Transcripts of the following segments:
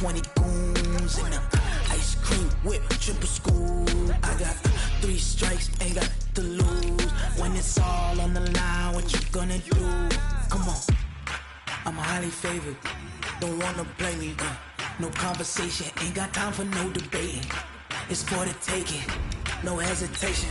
20 goons in them. Ice cream whip, triple school. I got 3 strikes, ain't got to lose. When it's all on the line, what you gonna do? Come on, I'm highly favored. Don't wanna play me, no conversation, ain't got time for no debating. It's for the taking, no hesitation.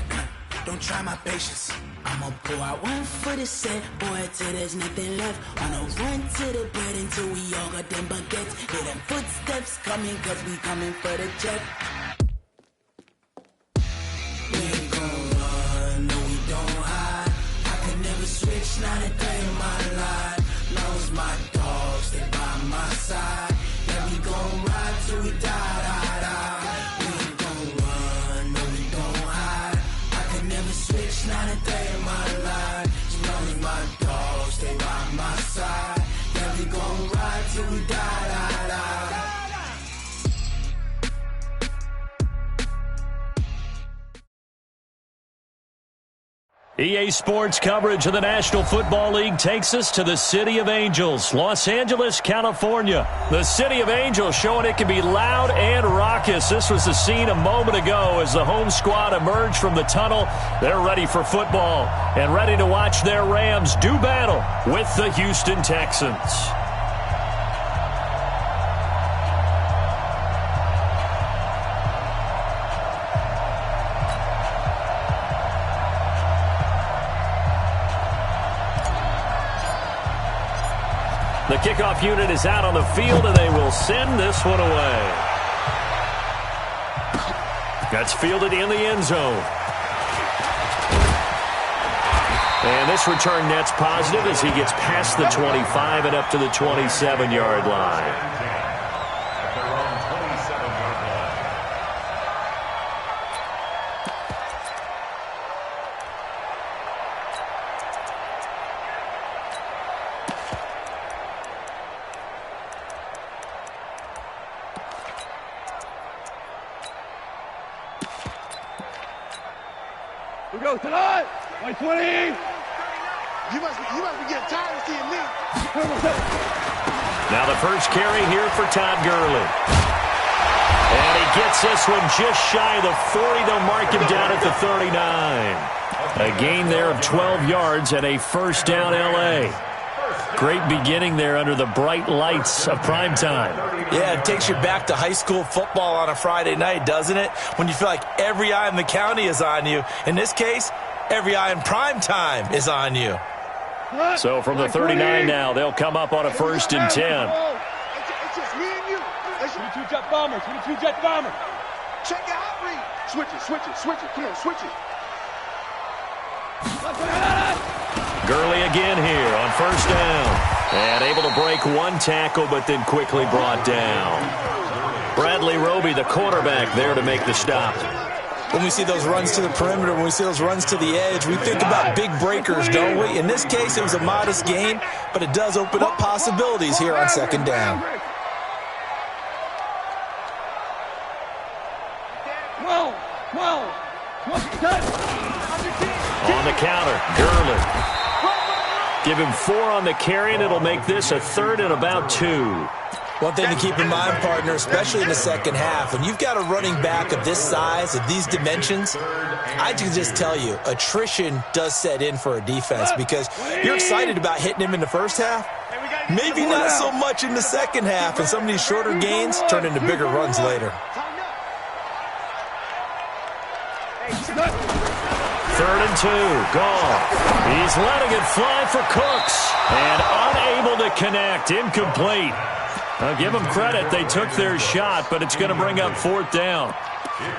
Don't try my patience. I'ma pull out one for the set, boy, till there's nothing left. Wanna run to the bread until we all got them baguettes. Hear them footsteps coming, cause we coming for the jet. We ain't gon' run, no we don't hide. I can never switch, not a day in my life. Long as my dogs stay by my side. Yeah, we gon' ride till we die, die, die. We ain't gon' run, no we don't hide. I can never switch, not a day in my life. As long as my dogs stay by my side. Yeah, we gon' ride till we die, die, die. EA Sports coverage of the National Football League takes us to the City of Angels, Los Angeles, California. The City of Angels showing it can be loud and raucous. This was the scene a moment ago as the home squad emerged from the tunnel. They're ready for football and ready to watch their Rams do battle with the Houston Texans. The kickoff unit is out on the field, and they will send this one away. That's fielded in the end zone. And this return net's positive as he gets past the 25 and up to the 27-yard line. Go tonight! 20! You must be getting tired of seeing me. Now the first carry here for Todd Gurley. And he gets this one just shy of the 40. They'll mark him down at the 39. A gain there of 12 yards and a first down L.A. Great beginning there under the bright lights of primetime. Yeah, it takes you back to high school football on a Friday night, doesn't it? When you feel like every eye in the county is on you. In this case, every eye in primetime is on you. So from the 39 now, they'll come up on a 1st and 10. It's just me and you. 22 jet bomber, 22 jet bomber. Check your outreach. Switch it. Come on, switch it. Gurley again here on 1st down. And able to break one tackle, but then quickly brought down. Bradley Roby, the quarterback, there to make the stop. When we see those runs to the perimeter, when we see those runs to the edge, we think about big breakers, don't we? In this case, it was a modest gain, but it does open up possibilities here on 2nd down. On the counter, Gurley. Give him 4 on the carry, and it'll make this a 3rd and about 2. One thing to keep in mind, partner, especially in the second half, when you've got a running back of this size, of these dimensions, I can just tell you, attrition does set in for a defense because you're excited about hitting him in the first half. Maybe not so much in the second half, and some of these shorter gains turn into bigger runs later. 3rd and 2, Goff. He's letting it fly for Cooks, and unable to connect, incomplete. I'll give them credit. They took their shot, but it's going to bring up 4th down.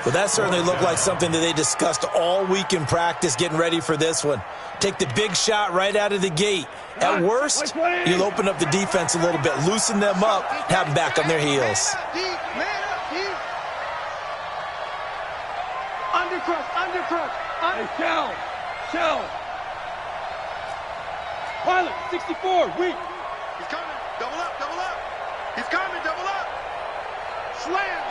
Well, that certainly looked like something that they discussed all week in practice getting ready for this one. Take the big shot right out of the gate. At worst, you'll open up the defense a little bit, loosen them up, have them back on their heels. Undercrush. Shell. Pilot, 64, weak. He's coming. Double up. He's coming, double up. Slam.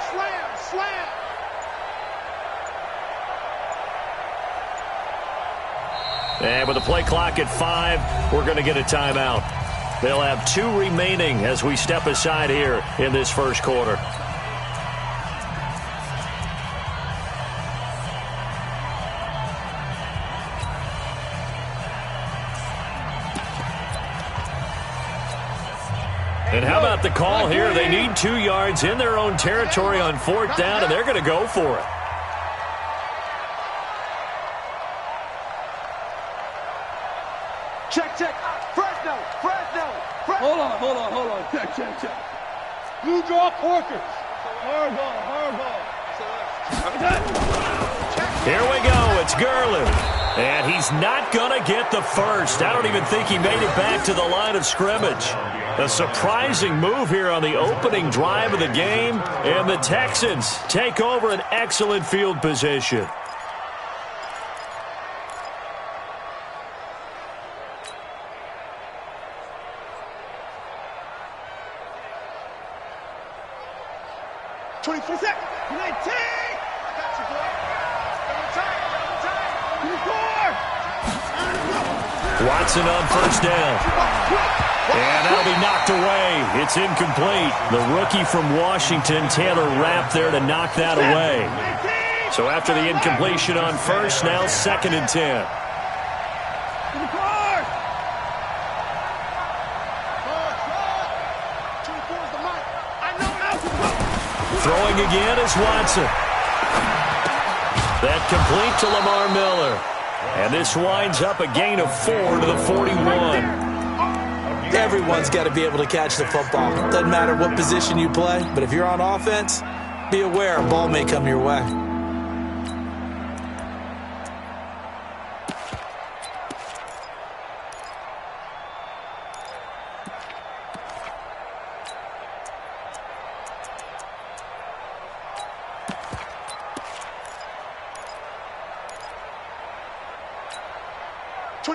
And with the play clock at 5, we're going to get a timeout. They'll have 2 remaining as we step aside here in this first quarter. And how about the call here? They need 2 yards in their own territory on 4th down, and they're going to go for it. Check. Fresno. Hold on. Check. Blue draw Corkers. Hard ball. Here we go. It's Gurley. And he's not going to get the first. I don't even think he made it back to the line of scrimmage. A surprising move here on the opening drive of the game. And the Texans take over an excellent field position. Watson on first down. And that'll be knocked away. It's incomplete. The rookie from Washington, Taylor Rapp, there to knock that away. So after the incompletion on first, now 2nd and 10. Throwing again is Watson. That complete to Lamar Miller. And this winds up a gain of 4 to the 41. Everyone's got to be able to catch the football. Doesn't matter what position you play, but if you're on offense, be aware a ball may come your way.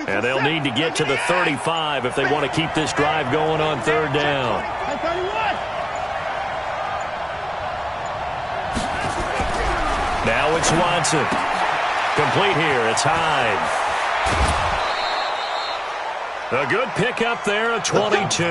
And they'll need to get to the 35 if they want to keep this drive going on 3rd down. Now it's Watson. Complete here. It's Hyde. A good pickup there, a 22.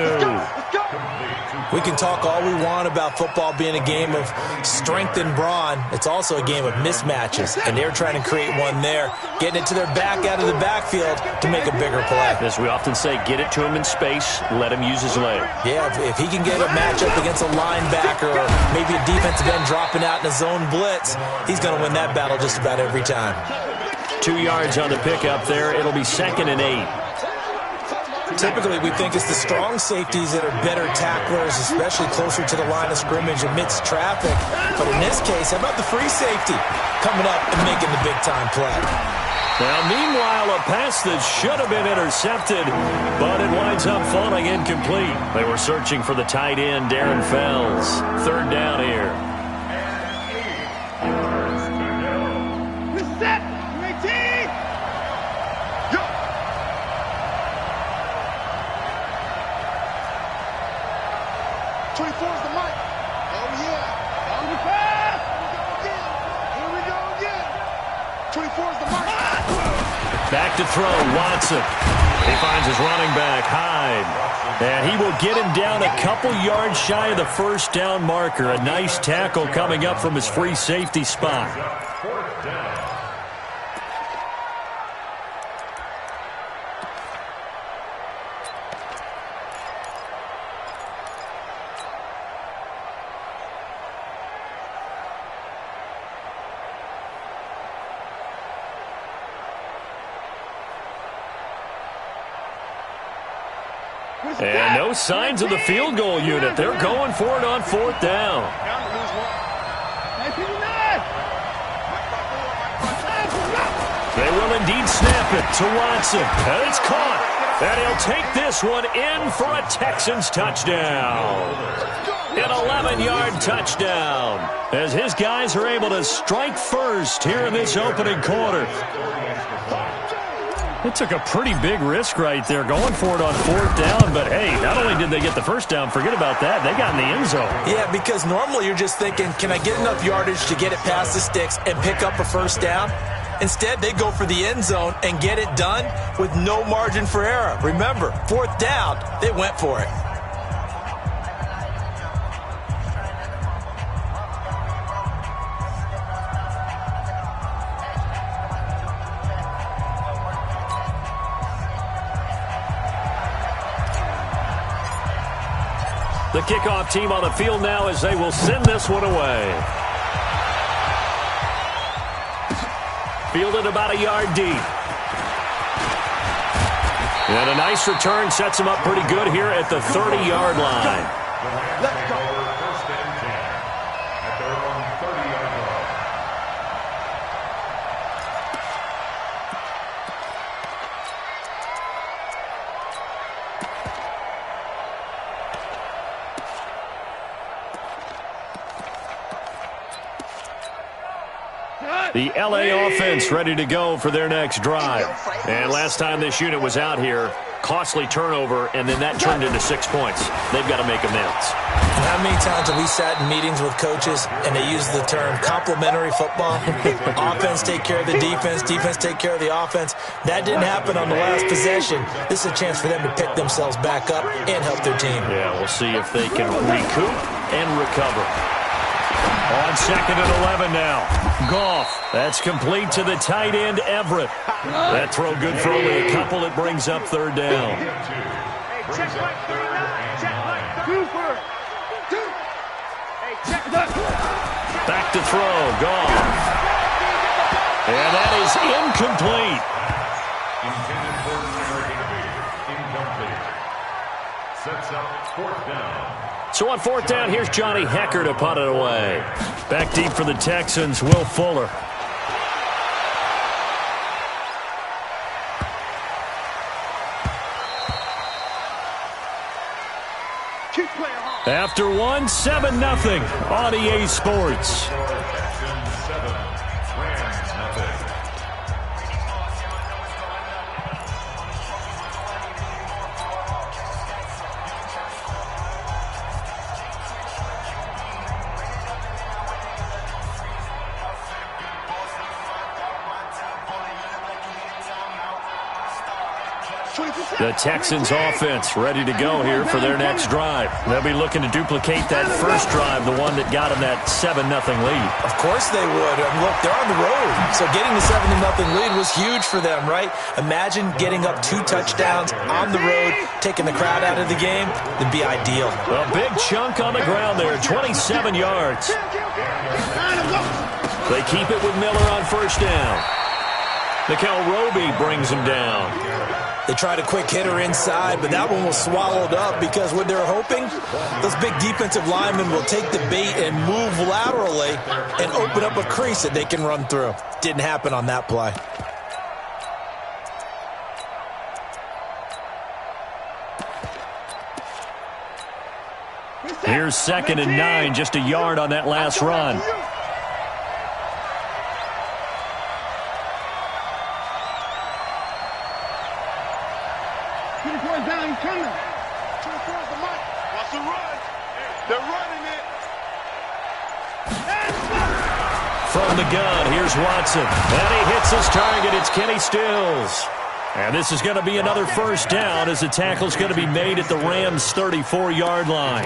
We can talk all we want about football being a game of strength and brawn. It's also a game of mismatches, and they're trying to create one there, getting it to their back out of the backfield to make a bigger play. As we often say, get it to him in space, let him use his leg. Yeah, if he can get a matchup against a linebacker or maybe a defensive end dropping out in a zone blitz, he's going to win that battle just about every time. 2 yards on the pickup there. It'll be 2nd and 8. Typically, we think it's the strong safeties that are better tacklers, especially closer to the line of scrimmage amidst traffic. But in this case, how about the free safety coming up and making the big-time play? Now, meanwhile, a pass that should have been intercepted, but it winds up falling incomplete. They were searching for the tight end, Darren Fells. 3rd down here. Back to throw, Watson. He finds his running back, Hyde. And he will get him down a couple yards shy of the 1st down marker. A nice tackle coming up from his free safety spot. And no signs of the field goal unit. They're going for it on 4th down. They will indeed snap it to Watson. And it's caught. And he'll take this one in for a Texans touchdown. An 11-yard touchdown. As his guys are able to strike first here in this opening quarter. It took a pretty big risk right there going for it on 4th down. But, hey, not only did they get the first down, forget about that. They got in the end zone. Yeah, because normally you're just thinking, can I get enough yardage to get it past the sticks and pick up a 1st down? Instead, they go for the end zone and get it done with no margin for error. Remember, 4th down, they went for it. The kickoff team on the field now as they will send this one away. Fielded about a yard deep. And a nice return sets him up pretty good here at the 30-yard line. Let's go. The L.A. offense ready to go for their next drive. And last time this unit was out here, costly turnover, and then that turned into 6 points. They've got to make amends. How many times have we sat in meetings with coaches and they use the term complementary football? Offense take care of the defense, defense take care of the offense. That didn't happen on the last possession. This is a chance for them to pick themselves back up and help their team. Yeah, we'll see if they can recoup and recover. On 2nd and 11 now. Goff. That's complete to the tight end, Everett. That throw good for only a couple. It brings up 3rd down. Hey, check right 39. Check right 2. Hey, check that. Back to throw. Goff. And that is incomplete. Intended for incomplete. Sets up 4th down. So on 4th down, here's Johnny Hecker to punt it away. Back deep for the Texans, Will Fuller. Keep playing hard. After 7-0 on EA Sports. Texans 7, Rams nothing. The Texans offense ready to go here for their next drive. They'll be looking to duplicate that first drive, the one that got them that 7-0 lead. Of course they would. Look, they're on the road. So getting the 7-0 lead was huge for them, right? Imagine getting up 2 touchdowns on the road, taking the crowd out of the game. It'd be ideal. A big chunk on the ground there, 27 yards. They keep it with Miller on 1st down. Mikel Roby brings him down. They tried a quick hitter inside, but that one was swallowed up because what they're hoping, those big defensive linemen will take the bait and move laterally and open up a crease that they can run through. Didn't happen on that play. Here's 2nd and 9, just a yard on that last run. Down, he's coming. Towards the mic. Watch the run. They're running it. From the gun, here's Watson. And he hits his target. It's Kenny Stills. And this is going to be another 1st down as the tackle's going to be made at the Rams' 34-yard line.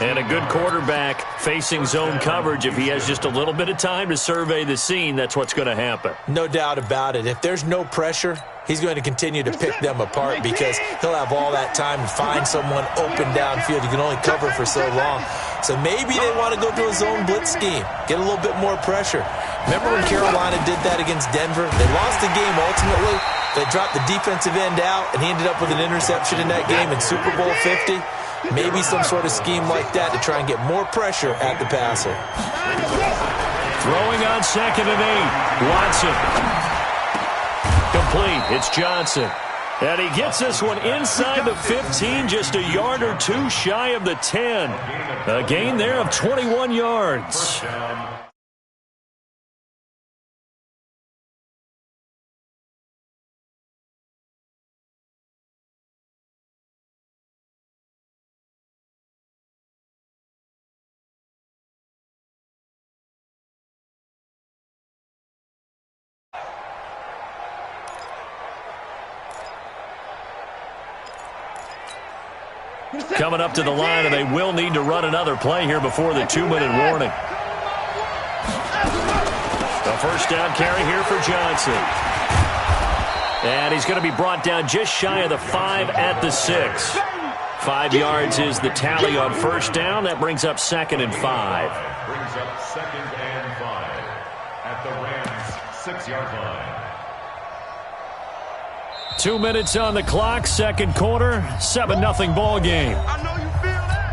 And a good quarterback facing zone coverage. If he has just a little bit of time to survey the scene, that's what's going to happen. No doubt about it. If there's no pressure, he's going to continue to pick them apart because he'll have all that time to find someone open downfield. You can only cover for so long. So maybe they want to go to a zone blitz scheme, get a little bit more pressure. Remember when Carolina did that against Denver? They lost the game ultimately. They dropped the defensive end out, and he ended up with an interception in that game in Super Bowl 50. Maybe some sort of scheme like that to try and get more pressure at the passer. Throwing on 2nd and 8. Watson. Complete. It's Johnson. And he gets this one inside the 15, just a yard or 2 shy of the 10. A gain there of 21 yards. coming up to the line, and they will need to run another play here before the 2-minute warning. A first down carry here for Johnson. And he's going to be brought down just shy of the 5 at the 6. 5 yards is the tally on first down. That brings up 2nd and 5. Brings up 2nd and 5 at the Rams' 6-yard line. 2 minutes on the clock, second quarter, 7-0 ball game. I know you feel that.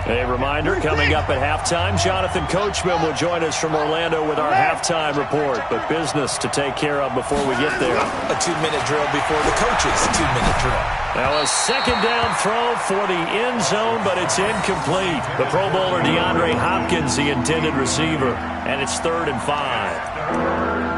A reminder, coming up at halftime, Jonathan Coachman will join us from Orlando with our halftime report. But business to take care of before we get there. A 2-minute drill before the coach's 2-minute drill. Now a second down throw for the end zone, but it's incomplete. The Pro Bowler DeAndre Hopkins, the intended receiver. And it's 3rd and 5.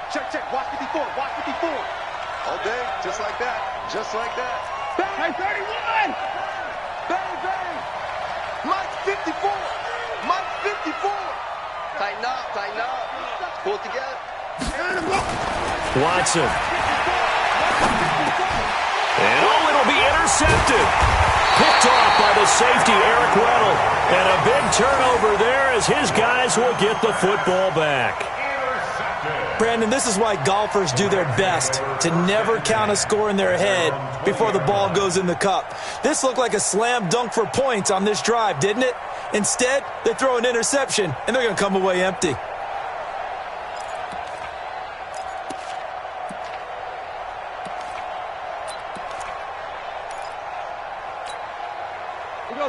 Check. Watch 54. All day, just like that. Bang! 31! Bang! Mike 54! Tighten up. Pull it together. Watson. And it'll be intercepted. Picked off by the safety, Eric Weddle. And a big turnover there as his guys will get the football back. Brandon, this is why golfers do their best to never count a score in their head before the ball goes in the cup. This looked like a slam dunk for points on this drive, didn't it? Instead, they throw an interception, and they're going to come away empty.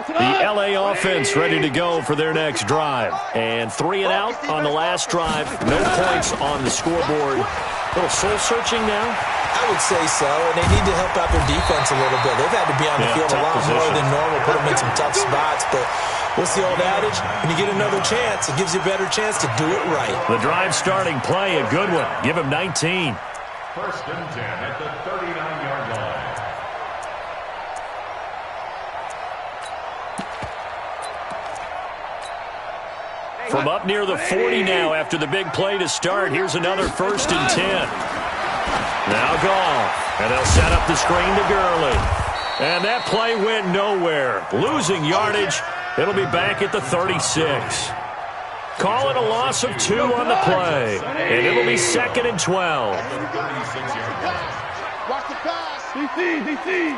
The L.A. offense ready to go for their next drive. And 3 and out on the last drive. No points on the scoreboard. A little soul-searching now? I would say so, and they need to help out their defense a little bit. They've had to be on the field a lot more than normal, put them in some tough spots. But what's the old adage? When you get another chance, it gives you a better chance to do it right. The drive starting play, a good one. Give him 19. 1st and 10 at the 39-yard line. From up near the 40 now after the big play to start. Here's another 1st and 10. Now Goff. And they'll set up the screen to Gurley. And that play went nowhere. Losing yardage. It'll be back at the 36. Call it a loss of 2 on the play. And it'll be 2nd and 12. Watch the pass. DC.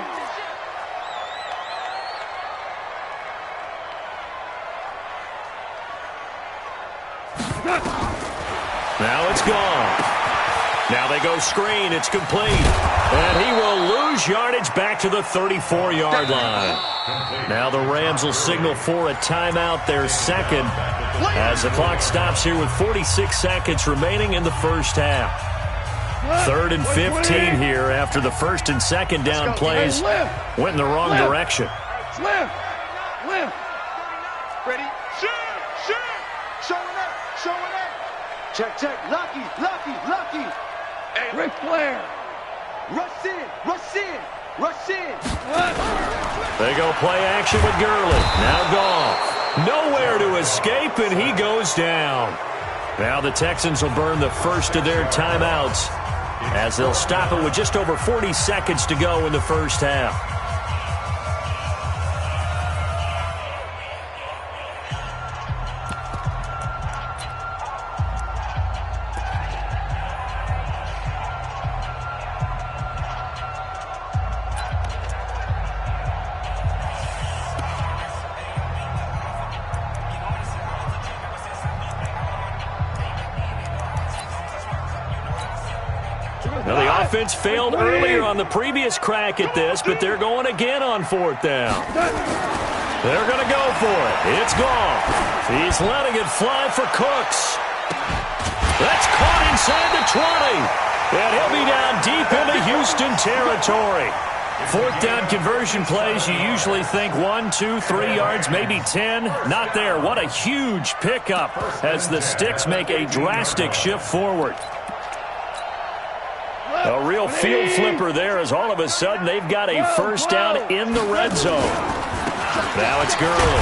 Now it's gone. Now they go screen. It's complete. And he will lose yardage back to the 34-yard line. Now the Rams will signal for a timeout, their second, as the clock stops here with 46 seconds remaining in the first half. 3rd and 15 here after the 1st and 2nd down plays went in the wrong direction. Lift. Ready? Shoot. Showing up. Check. Lucky. Hey, Ric Flair. Rush in. They go play action with Gurley. Now Goff. Nowhere to escape, and he goes down. Now the Texans will burn the first of their timeouts as they'll stop it with just over 40 seconds to go in the first half. Now the offense failed earlier on the previous crack at this, but they're going again on 4th down. They're going to go for it. It's gone. He's letting it fly for Cooks. That's caught inside the 20. And he'll be down deep into Houston territory. Fourth down conversion plays, you usually think 1, 2, 3 yards, maybe 10. Not there. What a huge pickup as the Sticks make a drastic shift forward. A real field flipper there as all of a sudden they've got a first down in the red zone. Now it's Gurley.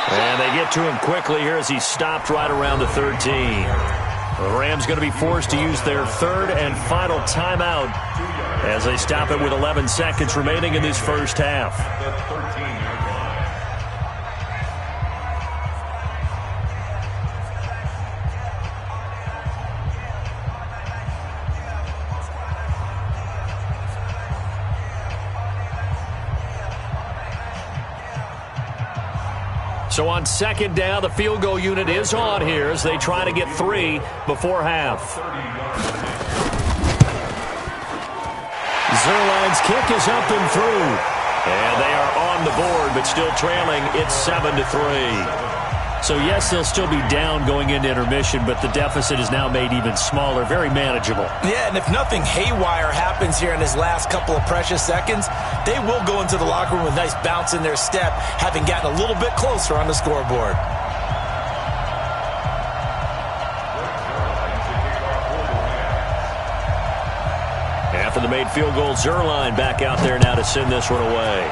And they get to him quickly here as he stopped right around the 13. The Rams going to be forced to use their third and final timeout as they stop it with 11 seconds remaining in this first half. So on second down, the field goal unit is on here as they try to get 3 before half. Zerline's kick is up and through. And they are on the board, but still trailing. It's 7-3. So, yes, they'll still be down going into intermission, but the deficit is now made even smaller, very manageable. Yeah, and if nothing haywire happens here in his last couple of precious seconds, they will go into the locker room with a nice bounce in their step, having gotten a little bit closer on the scoreboard. After the made field goal, Zerline back out there now to send this one away.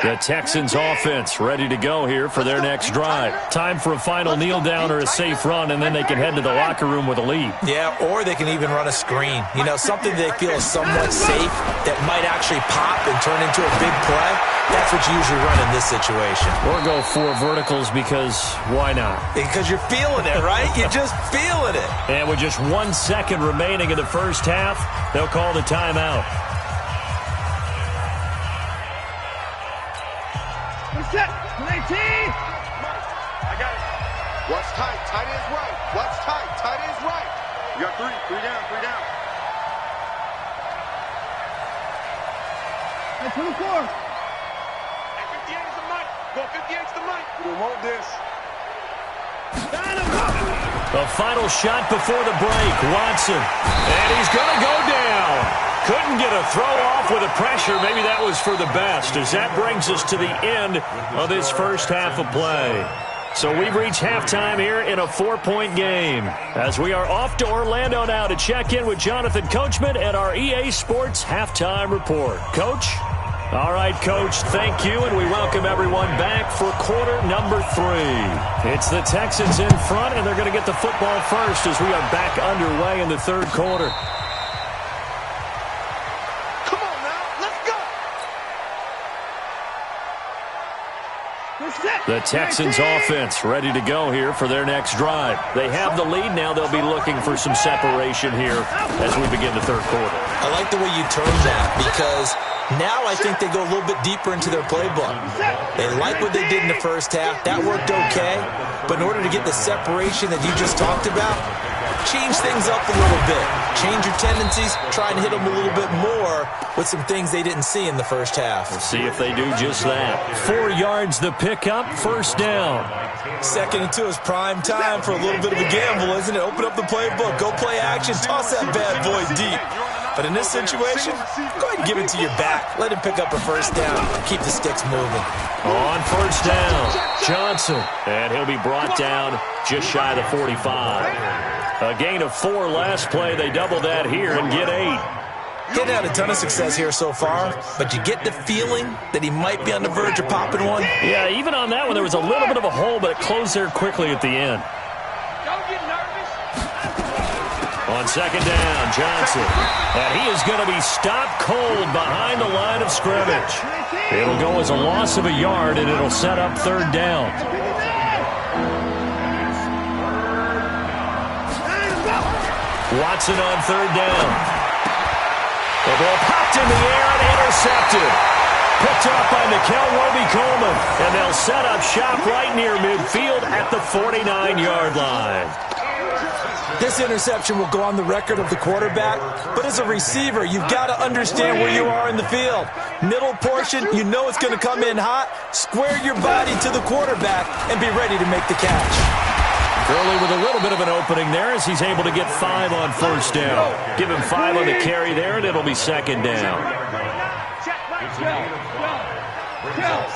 The Texans offense ready to go here for their next drive. Time for a final kneel down or a safe run, and then they can head to the locker room with a lead. Yeah, or they can even run a screen. You know, something they feel is somewhat safe that might actually pop and turn into a big play. That's what you usually run in this situation. Or go 4 verticals because why not? Because you're feeling it, right? You're just feeling it. And with just 1 second remaining in the first half, they'll call the timeout. Set. 19. I got it. What's tight? Tight is right. What's tight? Tight is right. You got 3. 3 down. 3 down. Hey, 24. Hey, 58 is the mic. Go 58 is the mic. We want this. The final shot before the break. Watson. And he's going to go down. Couldn't get a throw off with the pressure. Maybe that was for the best, as that brings us to the end of this first half of play. So we've reached halftime here in a 4-point game, as we are off to Orlando now to check in with Jonathan Coachman and our EA Sports Halftime Report. Coach? All right, Coach, thank you, and we welcome everyone back for quarter number 3. It's the Texans in front, and they're going to get the football first as we are back underway in the third quarter. The Texans offense ready to go here for their next drive. They have the lead now. They'll be looking for some separation here as we begin the third quarter. I like the way you term that, because now I think they go a little bit deeper into their playbook. They like what they did in the first half. That worked okay. But in order to get the separation that you just talked about, change things up a little bit. Change your tendencies. Try and hit them a little bit more with some things they didn't see in the first half. We'll see if they do just that. 4 yards the pickup, first down. 2nd and 2 is prime time for a little bit of a gamble, isn't it? Open up the playbook. Go play action. Toss that bad boy deep. But in this situation, go ahead and give it to your back. Let him pick up a first down. Keep the Sticks moving. On first down, Johnson. And he'll be brought down just shy of the 45. A gain of 4 last play. They double that here and get 8. He hadn't had a ton of success here so far, but you get the feeling that he might be on the verge of popping one. Yeah, even on that one, there was a little bit of a hole, but it closed there quickly at the end. Don't get nervous. On second down, Johnson. And he is going to be stopped cold behind the line of scrimmage. It'll go as a loss of a yard, and it'll set up third down. Watson on third down. The ball popped in the air and intercepted. Picked up by Nickel Roby-Coleman. And they'll set up shop right near midfield at the 49-yard line. This interception will go on the record of the quarterback, but as a receiver, you've got to understand where you are in the field. Middle portion, you know it's going to come in hot. Square your body to the quarterback and be ready to make the catch. Gurley with a little bit of an opening there as he's able to get 5 on first down. Give him 5 on the carry there, and it'll be second down.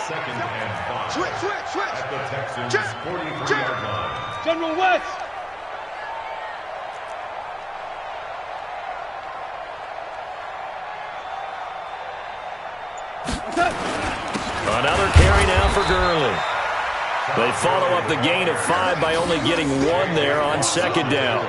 Second and 5. Switch. At the Texans' 43-yard line. General West. Another carry now for Gurley. They follow up the gain of 5 by only getting 1 there on second down.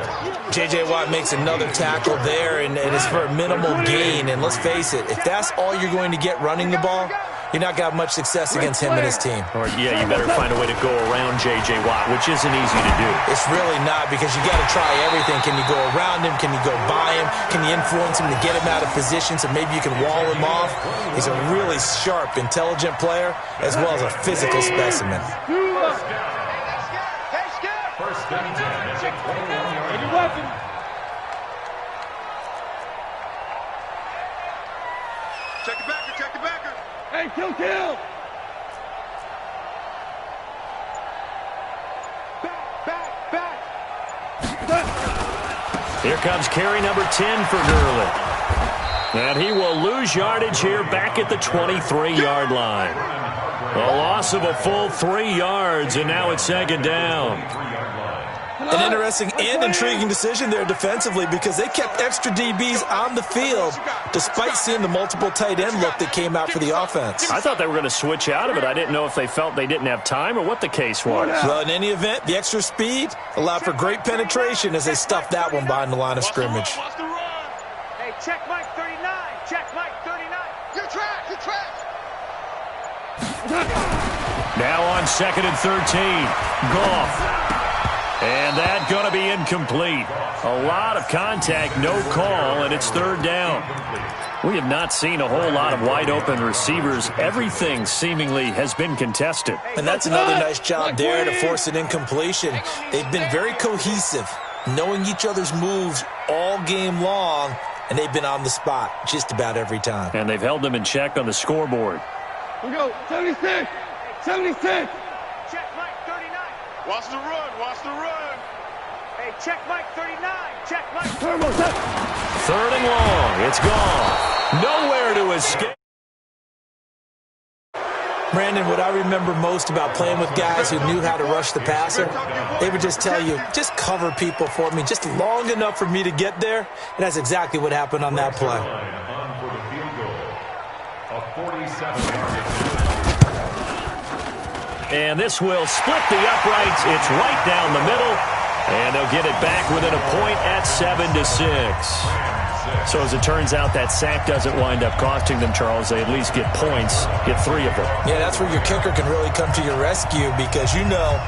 J.J. Watt makes another tackle there, and it's for a minimal gain. And let's face it, if that's all you're going to get running the ball, you're not got much success against him and his team. Or, yeah, you better find a way to go around J.J. Watt, which isn't easy to do. It's really not, because you got to try everything. Can you go around him? Can you go by him? Can you influence him to get him out of position so maybe you can wall him off? He's a really sharp, intelligent player, as well as a physical specimen. First and 10 at the 21-yard line. Check the backer. Hey, kill. Back. Here comes carry number 10 for Gurley. And he will lose yardage here back at the 23-yard line. A loss of a full 3 yards, and now it's second down. An interesting and intriguing decision there defensively, because they kept extra DBs on the field despite seeing the multiple tight end look that came out for the offense. I thought they were going to switch out of it. I didn't know if they felt they didn't have time or what the case was. Well, in any event, the extra speed allowed for great penetration as they stuffed that one behind the line of scrimmage. Hey, check Mike 39. Check Mike 39. Your track. Now on second and 13. Goff. And that's going to be incomplete. A lot of contact, no call, and it's third down. We have not seen a whole lot of wide-open receivers. Everything seemingly has been contested. And that's another nice job there to force an incompletion. They've been very cohesive, knowing each other's moves all game long, and they've been on the spot just about every time. And they've held them in check on the scoreboard. We go, 76. Check Mike 39. Watch the run. Hey, check Mike 39. Check Mike. Third and long. It's gone. Nowhere to escape. Brandon, what I remember most about playing with guys who knew how to rush the passer, they would just tell you, just cover people for me, just long enough for me to get there. And that's exactly what happened on that play. On for the field goal. A 47-yard. And this will split the uprights. It's right down the middle. And they'll get it back within a point at 7-6. So as it turns out, that sack doesn't wind up costing them, Charles. They at least get points, get 3 of them. Yeah, that's where your kicker can really come to your rescue, because you know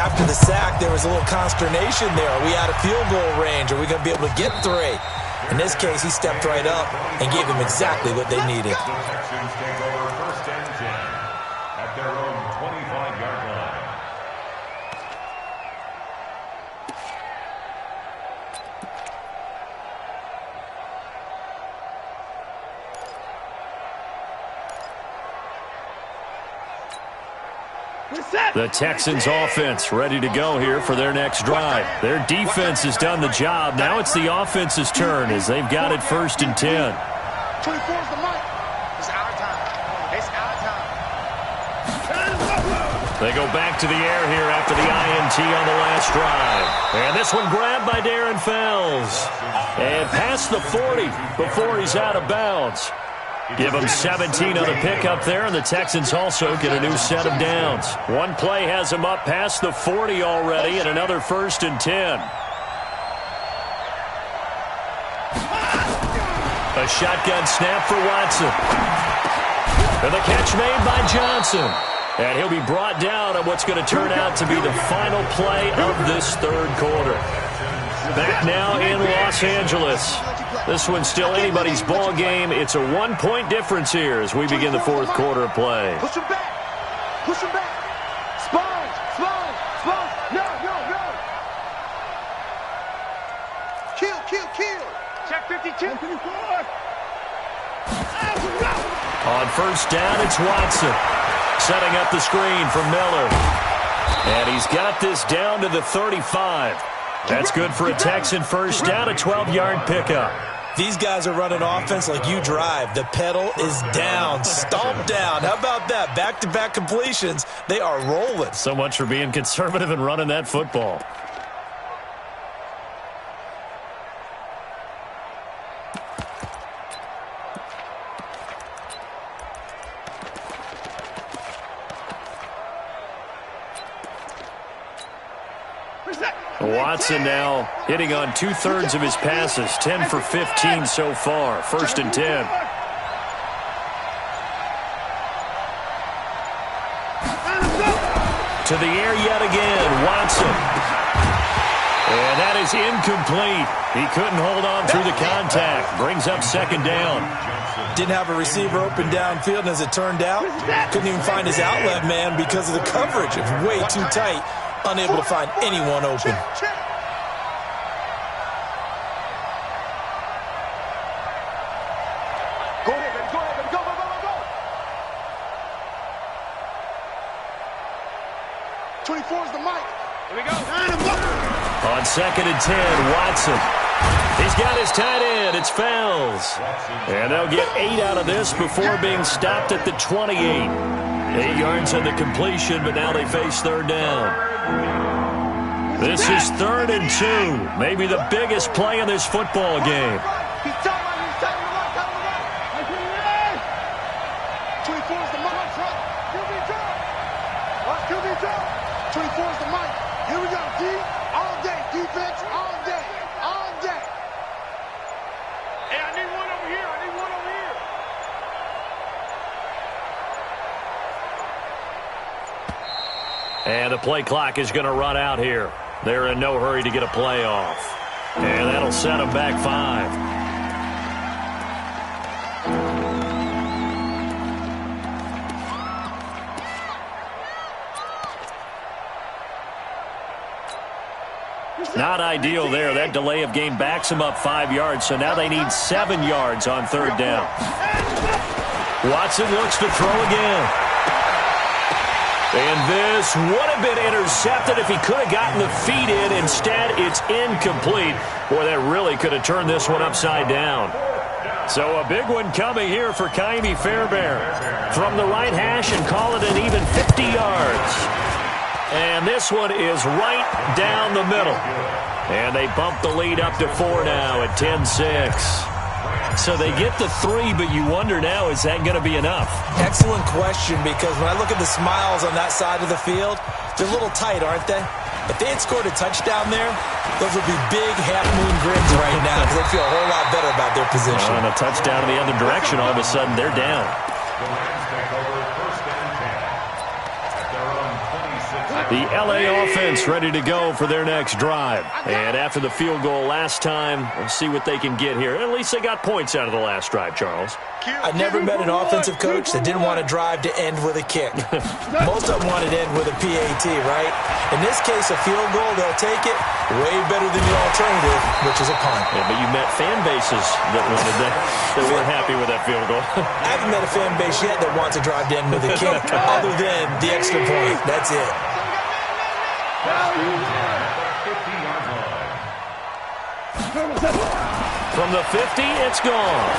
after the sack there was a little consternation there. Are we out of field goal range? Are we going to be able to get 3? In this case, he stepped right up and gave them exactly what they needed. The Texans take over first and 10 at their own 25-yard line. The Texans offense ready to go here for their next drive. Their defense has done the job. Now it's the offense's turn as they've got it first and 10. 24's the mic. It's our time. They go back to the air here after the INT on the last drive. And this one grabbed by Darren Fells. And past the 40 before he's out of bounds. Give them 17 on the pickup there, and the Texans also get a new set of downs. One play has them up past the 40 already, and another first and 10. A shotgun snap for Watson. And the catch made by Johnson. And he'll be brought down on what's going to turn out to be the final play of this third quarter. Back now in Los Angeles. This one's still anybody's ball game. It's a 1-point difference here as we begin the fourth quarter of play. Push him back. Sponge. No. On first down, it's Watson. Setting up the screen for Miller. And he's got this down to the 35. That's good for a Texan first down, a 12-yard pickup. These guys are running offense like you drive. The pedal is down, stomp down. How about that? Back-to-back completions. They are rolling. So much for being conservative and running that football. Watson now hitting on 2/3 of his passes, 10 for 15 so far. First and 10. To the air yet again, Watson. And that is incomplete. He couldn't hold on through the contact. Brings up second down. Didn't have a receiver open downfield, and as it turned out, couldn't even find his outlet man because of the coverage. It was way too tight. Unable to find anyone open. Go ahead, baby. Go ahead, baby. Go, go, go, go, go. 24 is the mic. Here we go. On second and 10, Watson. He's got his tight end. It's Fells. And they'll get 8 out of this before being stopped at the 28. 8 yards on the completion, but now they face third down. This is 3rd and 2. Maybe the biggest play in this football game. He's talking about him. 24 is the mic. QB drop. Watch QB drop. 24 is the mic. Here we go. D all day. Defense all day. All day. Hey, I need one over here. I need one over here. And the play clock is going to run out here. They're in no hurry to get a play off. And that'll set them back 5. Not ideal there. That delay of game backs them up 5 yards, so now they need 7 yards on third down. Watson looks to throw again. And this would have been intercepted if he could have gotten the feet in. Instead, it's incomplete. Boy, that really could have turned this one upside down. So a big one coming here for Kaimi Fairbairn. From the right hash and call it an even 50 yards. And this one is right down the middle. And they bump the lead up to 4 now at 10-6. So they get the 3, but you wonder now, is that going to be enough? Excellent question, because when I look at the smiles on that side of the field, they're a little tight, aren't they? If they had scored a touchdown there, those would be big half-moon grins right now because they'd feel a whole lot better about their position. And a touchdown in the other direction, all of a sudden, they're down. The L.A. offense ready to go for their next drive. And after the field goal last time, we'll see what they can get here. At least they got points out of the last drive, Charles. I never met an offensive coach that didn't want a drive to end with a kick. Most of them wanted to end with a PAT, right? In this case, a field goal, they'll take it way better than the alternative, which is a punt. Yeah, but you met fan bases that wanted that weren't happy with that field goal. I haven't met a fan base yet that wants a drive to end with a kick, other than the extra point. That's it. From the 50, it's gone.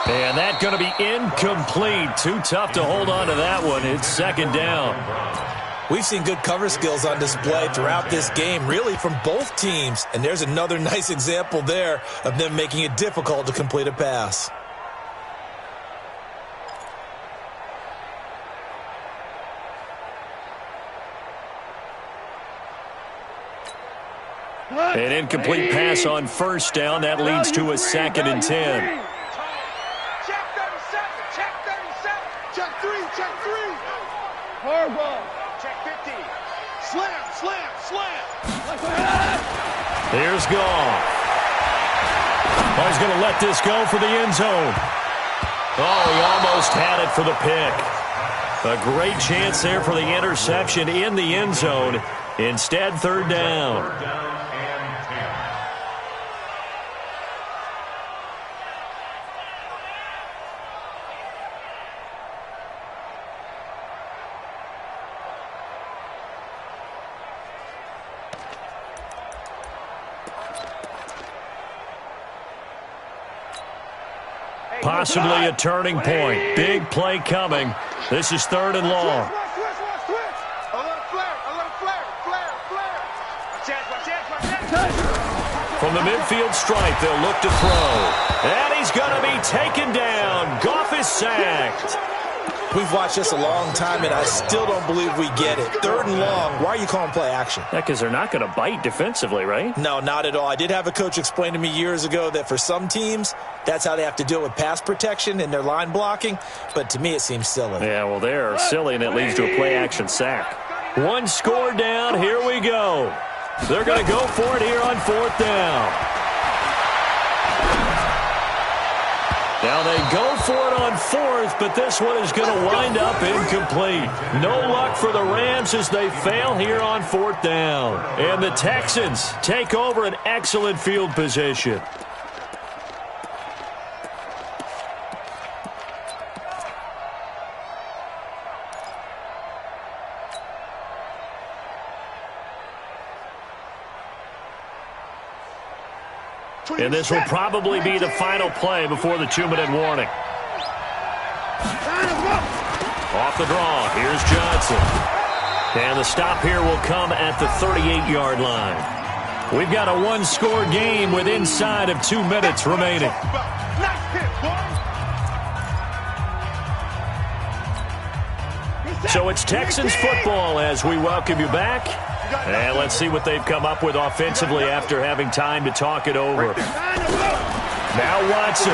And that's going to be incomplete. Too tough to hold on to that one. It's second down. We've seen good cover skills on display throughout this game, really from both teams. And there's another nice example there of them making it difficult to complete a pass. An incomplete pass on first down. That leads to a 2nd and 10. Check 37. Check 37. Check 3. Check 3. Horrible. Check 50. Slam. Slam. Slam. Here's Goff. Oh, he's going to let this go for the end zone. Oh, he almost had it for the pick. A great chance there for the interception in the end zone. Instead, third down. Possibly a turning point. Big play coming. This is 3rd and long. From the midfield stripe, they'll look to throw. And he's going to be taken down. Goff is sacked. We've watched this a long time, and I still don't believe we get it. 3rd and long. Why are you calling play action? Yeah, because they're not going to bite defensively, right? No, not at all. I did have a coach explain to me years ago that for some teams, that's how they have to deal with pass protection and their line blocking. But to me, it seems silly. Yeah, well, they're silly, and it leads to a play action sack. 1 score down. Here we go. They're going to go for it here on 4th down. Now they go for it on 4th, but this one is going to wind up incomplete. No luck for the Rams as they fail here on 4th down. And the Texans take over an excellent field position. And this will probably be the final play before the 2-minute warning. Off the draw, here's Johnson. And the stop here will come at the 38-yard line. We've got a 1-score game with inside of 2 minutes remaining. So it's Texans football as we welcome you back. And let's see what they've come up with offensively after having time to talk it over. Now Watson.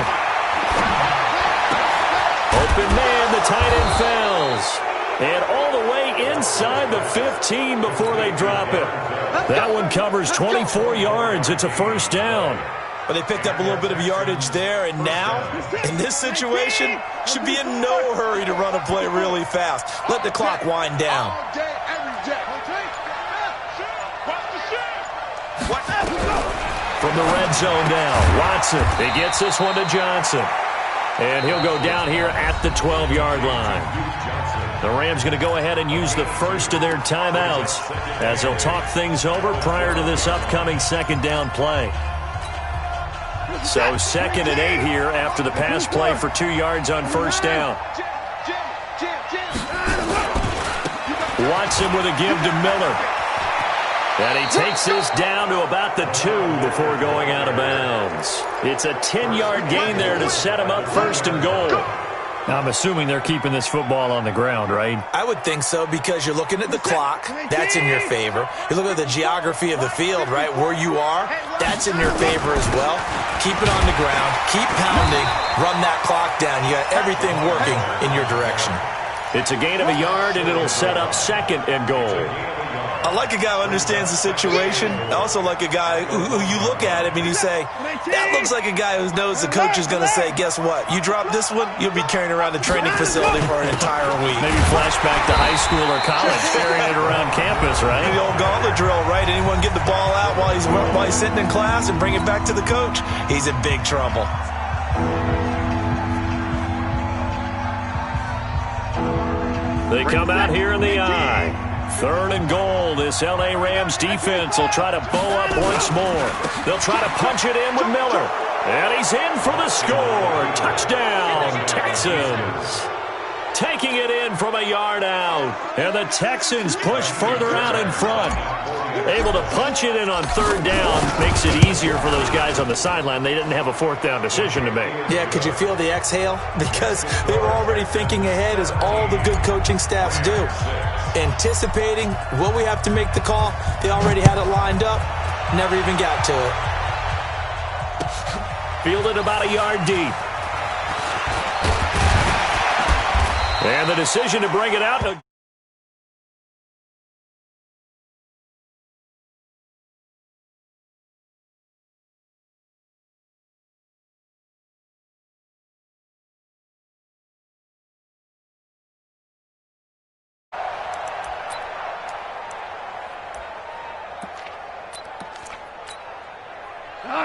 Open man, the tight end fails. And all the way inside the 15 before they drop it. That one covers 24 yards. It's a 1st down. But they picked up a little bit of yardage there, and now, in this situation, should be in no hurry to run a play really fast. Let the clock wind down. From the red zone now, Watson. He gets this one to Johnson. And he'll go down here at the 12-yard line. The Rams going to go ahead and use the first of their timeouts as they'll talk things over prior to this upcoming 2nd down play. So 2nd and 8 here after the pass play for 2 yards on 1st down. Watson with a give to Miller. And he takes this down to about the 2 before going out of bounds. It's a 10-yard gain there to set him up 1st and goal. Now, I'm assuming they're keeping this football on the ground, right? I would think so because you're looking at the clock. That's in your favor. You look at the geography of the field, right, where you are. That's in your favor as well. Keep it on the ground. Keep pounding. Run that clock down. You got everything working in your direction. It's a gain of a yard, and it'll set up 2nd and goal. I like a guy who understands the situation. I also like a guy who you look at him and you say, that looks like a guy who knows the coach is going to say, guess what? You drop this one, you'll be carrying around the training facility for an entire week. Maybe flashback to high school or college, carrying it around campus, right? The old gauntlet drill, right? Anyone get the ball out while he's sitting in class and bring it back to the coach? He's in big trouble. They come out here in the eye. 3rd and goal. This L.A. Rams defense will try to bow up once more. They'll try to punch it in with Miller. And he's in for the score. Touchdown, Texans. Taking it in from a yard out. And the Texans push further out in front. Able to punch it in on 3rd down. Makes it easier for those guys on the sideline. They didn't have a 4th down decision to make. Yeah, could you feel the exhale? Because they were already thinking ahead, as all the good coaching staffs do. Anticipating, will we have to make the call? They already had it lined up. Never even got to it. Fielded about a yard deep. And the decision to bring it out.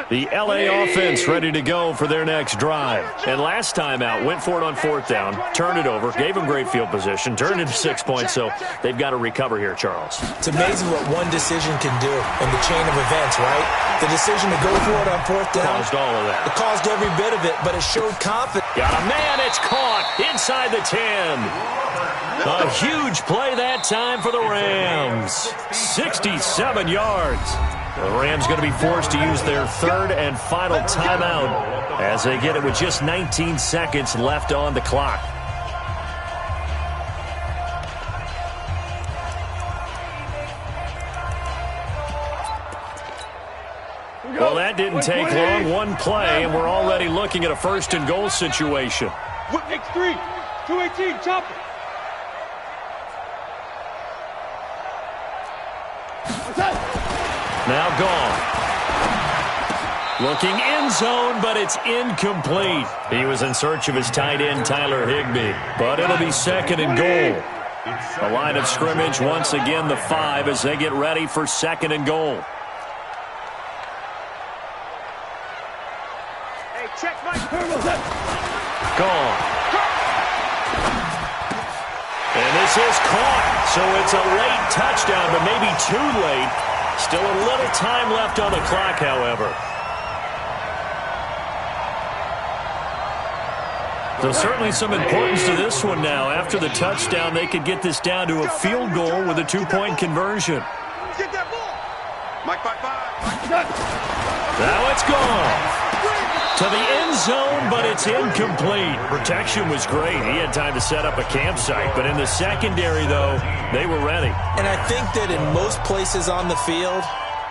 The LA offense ready to go for their next drive. And last time out, went for it on 4th down, turned it over, gave them great field position, turned into 6 points, so they've got to recover here, Charles. It's amazing what one decision can do in the chain of events, right? The decision to go for it on 4th down. Caused all of that. It caused every bit of it, but it showed confidence. Got a man, it's caught inside the 10. A huge play that time for the Rams. 67 yards. The Rams going to be forced to use their 3rd and final timeout as they get it with just 19 seconds left on the clock. Well, that didn't take long. One play, and we're already looking at a 1st and goal situation. X3, 218, chop it. Now gone. Looking end zone, but it's incomplete. He was in search of his tight end, Tyler Higbee. But it'll be 2nd and goal. The line of scrimmage, once again, the 5 as they get ready for 2nd and goal. Hey, check my Gone. And this is caught. So it's a late touchdown, but maybe too late. Still a little time left on the clock, however. So certainly some importance to this one now. After the touchdown, they could get this down to a field goal with a 2-point conversion. Get that ball. Mike, Now it's gone. To the end zone, but it's incomplete. Protection was great. He had time to set up a campsite. But in the secondary, though, they were ready. And I think that in most places on the field,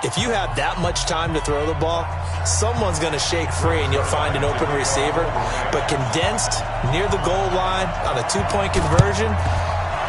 if you have that much time to throw the ball, someone's going to shake free and you'll find an open receiver. But condensed near the goal line on a 2-point conversion,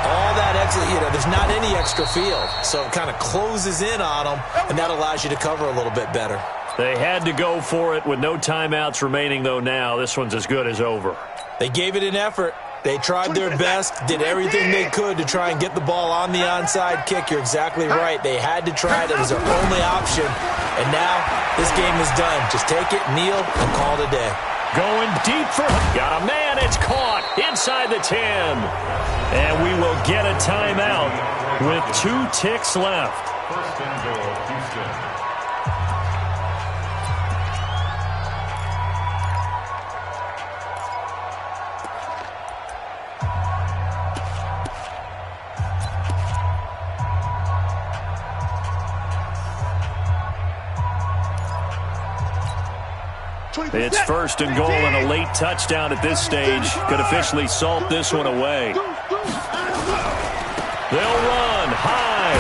all that extra, there's not any extra field. So it kind of closes in on them, and that allows you to cover a little bit better. They had to go for it with no timeouts remaining, though, now. This one's as good as over. They gave it an effort. They tried their best, did everything they could to try and get the ball on the onside kick. You're exactly right. They had to try it. It was their only option. And now this game is done. Just take it, kneel, and call it a day. Going deep for... Got a man. It's caught inside the 10. And we will get a timeout with 2 ticks left. 1st and goal, Houston. It's 1st and goal, and a late touchdown at this stage could officially salt this one away. They'll run high,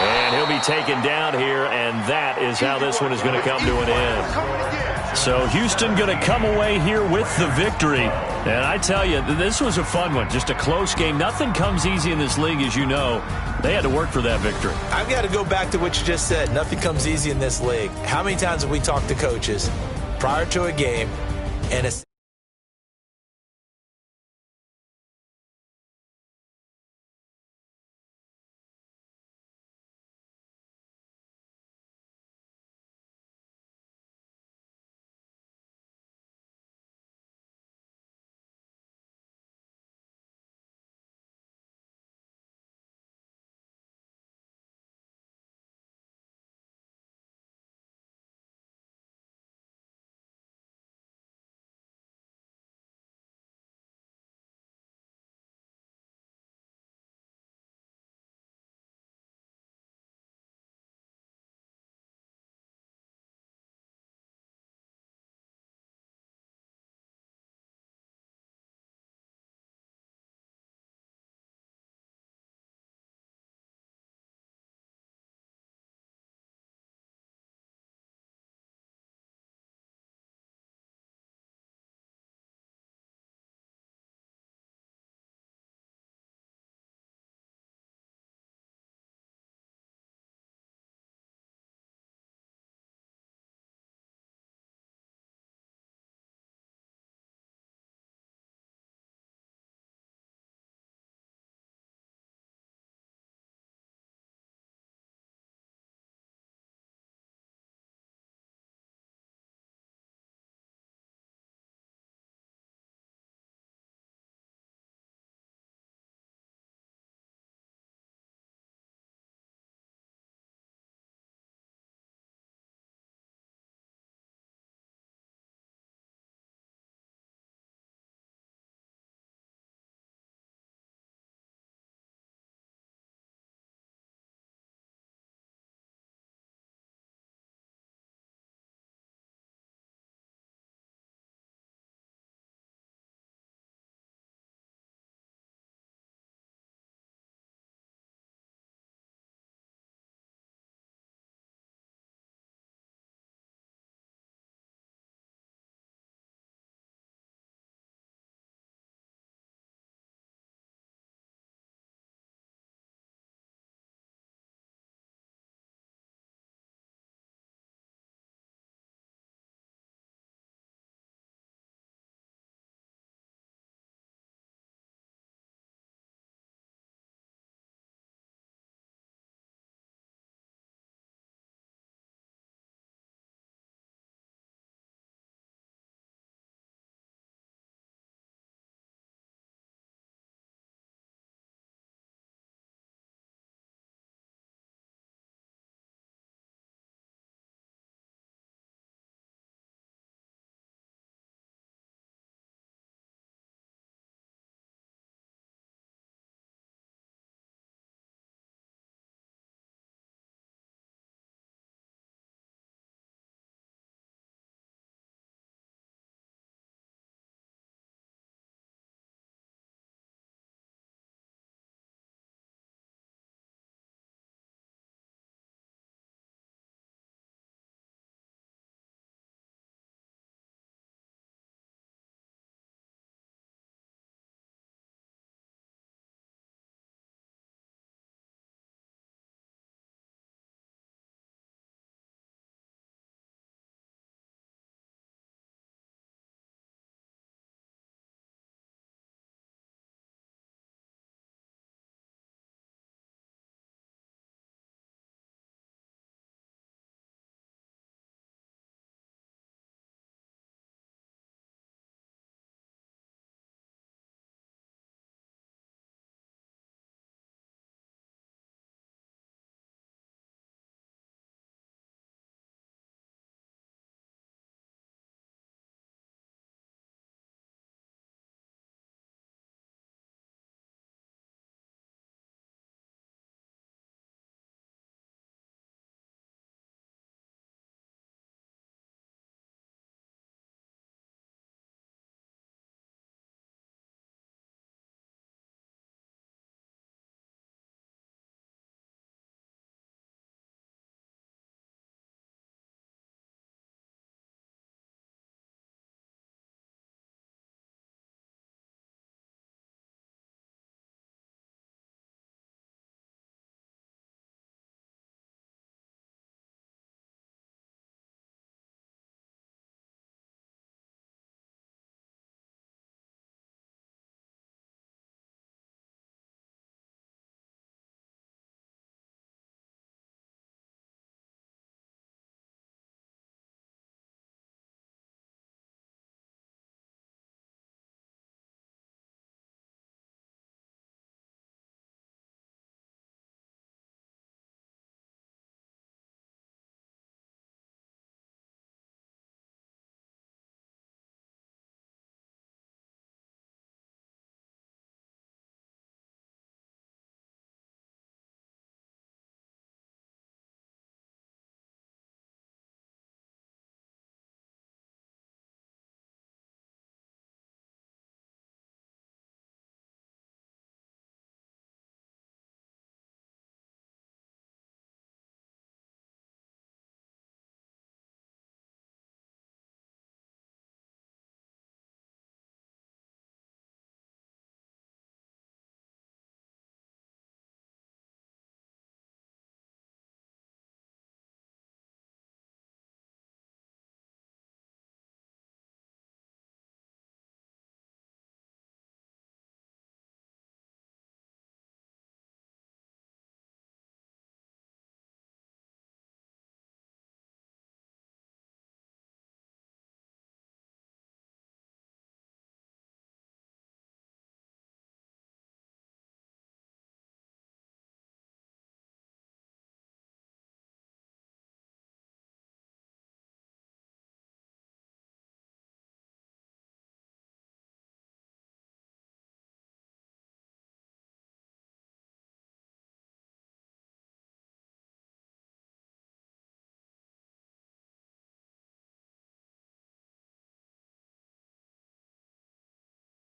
and he'll be taken down here, and that is how this one is going to come to an end. So Houston going to come away here with the victory. And I tell you, this was a fun one, just a close game. Nothing comes easy in this league, as you know. They had to work for that victory. I've got to go back to what you just said. Nothing comes easy in this league. How many times have we talked to coaches prior to a game, and it's